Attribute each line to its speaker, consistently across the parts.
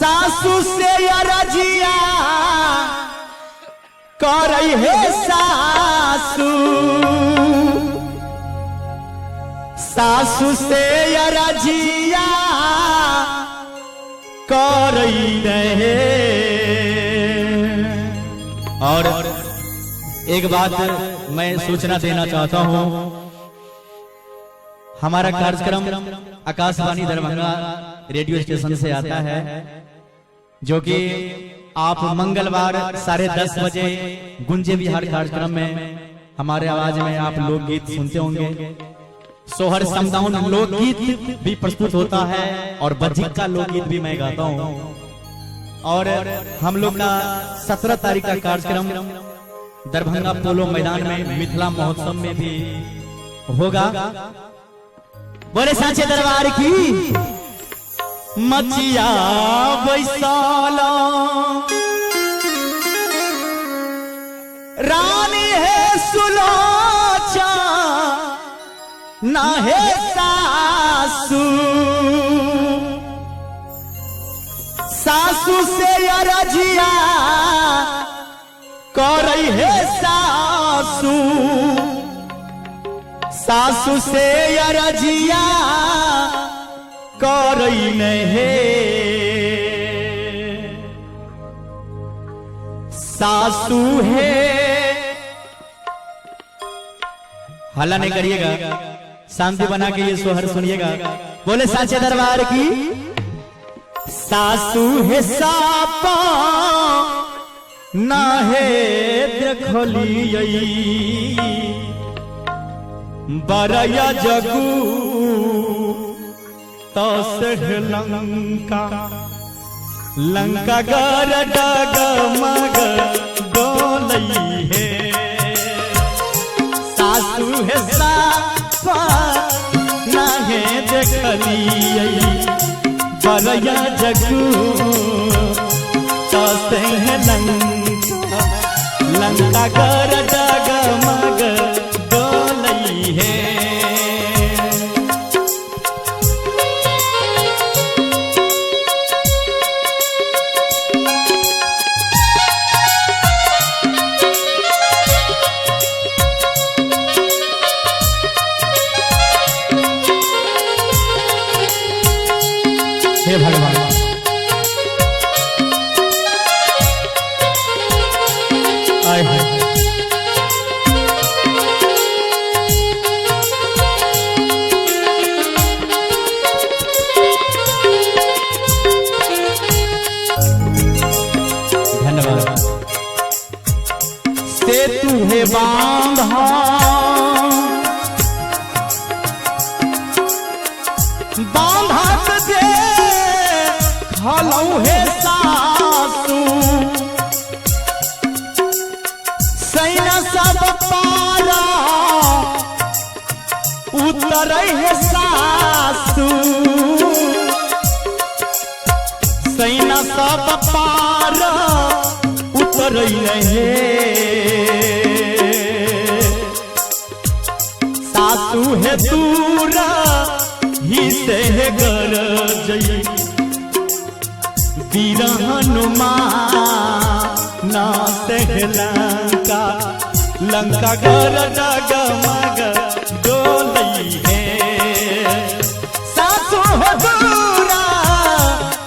Speaker 1: सासू से अरजिया करई है सासू, सासू से अरजिया करई रहे। और एक बात मैं सूचना देना चाहता हूं, हमारा कार्यक्रम आकाशवाणी दरभंगा रेडियो स्टेशन से आता है, जो कि आप मंगलवार 10:30 बजे गुंजे बिहार कार्यक्रम में हमारे आवाज में आप लोकगीत सुनते होंगे। सोहर समदाउन लोकगीत भी प्रस्तुत होता है और बज्जिक का लोकगीत भी मैं गाता हूं। और हम लोग का 17 तारीख का कार्यक्रम दरभंगा पोलो मैदान में मिथिला महोत्सव में भी होगा। बोले साचे दरबार की। मचिया बैसाला रानी है सुलोचा ना है सासू, सासू से अरजिया करई है सासू, सासू से अरजिया करई नहीं, सासू है। हल्ला नहीं करिएगा, शांति बना के ये सोहर सुनिएगा। बोले साचे दरबार की। सासू है सापा ना है देखलियै, बरया जगू तो से लंका, लंका गर डगमग डोलई है। सासू है सापा ना है देखलियै, बरया जगू तो से लंका, लंका गर डगमग डोलई है। हे भगवान, आए हैं धन्यवाद। सेतु है बांधा बांधत दे खलौ है सासू, सैना सब पारा उतर है सासू, सैना सब पारा उतर रहे। सासू है दूरा ही से है गर जई, वीर हनुमान ना से लंका, लंका गर डगमग डोलई है। सासू हो दूरा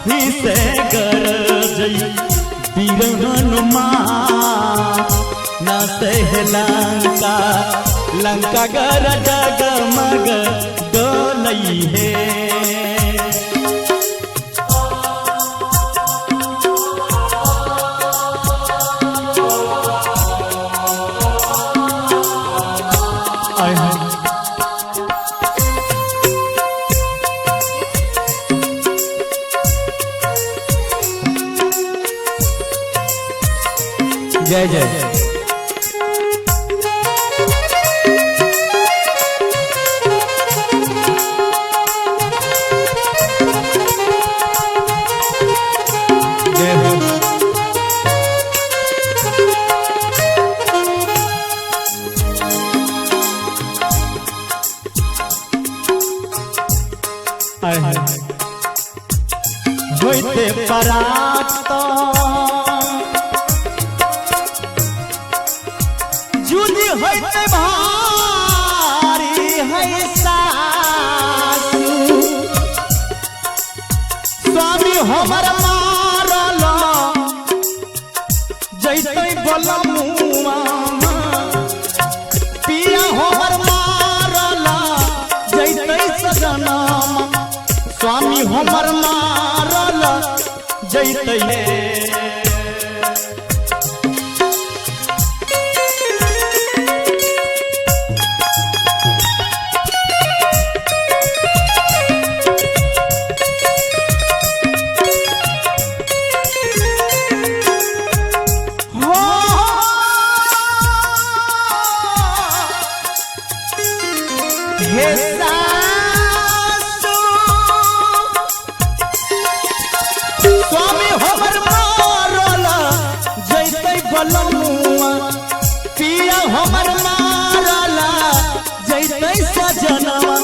Speaker 1: ही से गर जई, वीर हनुमान ना से लंका, लंका गर डगमग डोलई है। जय जय। होते परात जुदी होते भारी है सासु स्वामी हमर मारल जैते बलमुआ पिया हमर मारल जैते सजनमा स्वामी हमर मारल जैते हे सासु स्वामी हमर मारल जैते बलमुआ पिया हमर मारल जैते सजनवा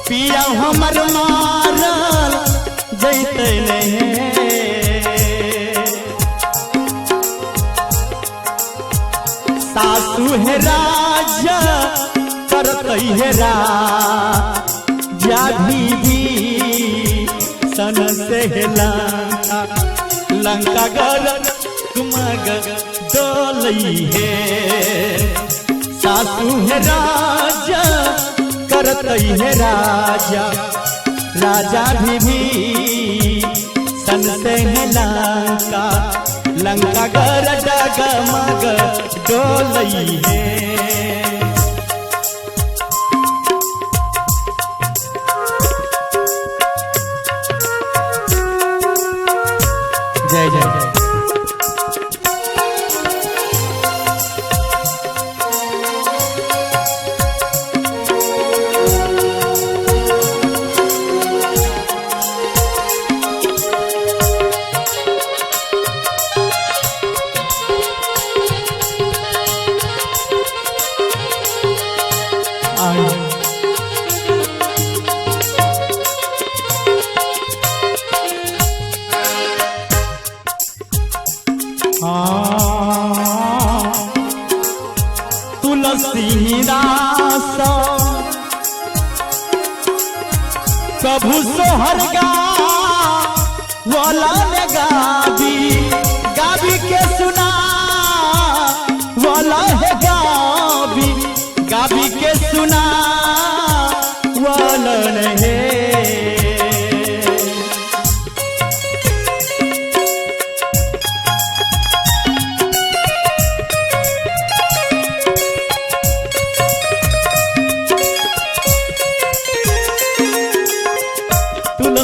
Speaker 1: पिया हमर मारल जैते नहीं सासु है राजा करतई है राजी भी सन से लंका लंका गर मग डोलई है सासु है राजा करतई है राजा भी सन से लंका लंका गर डगमग डोलई है जय जय तुलसीदास कभू सोहर वाला ने गाबी गाबी के सुना वाला है गाबी गाबी के सुना वाला नहीं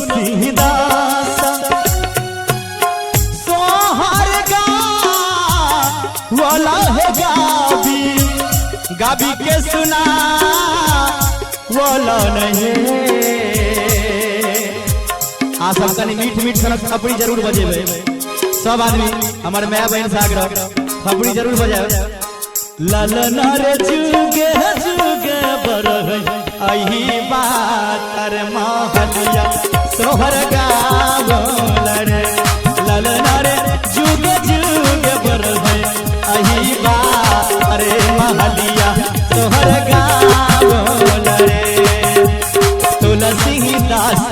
Speaker 1: तुलसीदास सोहर वाला है गाबी गाबी के सुना वाला नहीं आ सब कनी मीठ मीठ सनक थपड़ी जरूर बजेबे सब आदमी हमर माय बहन सागर थपड़ी जरूर बजावे ललना रे जुगे जुगे बरहई अही बातर महलिया सोहर गावल रे ललना रे जुगे जुगे बरहई अही बातर महलिया सोहर गावल रे तुलसीदास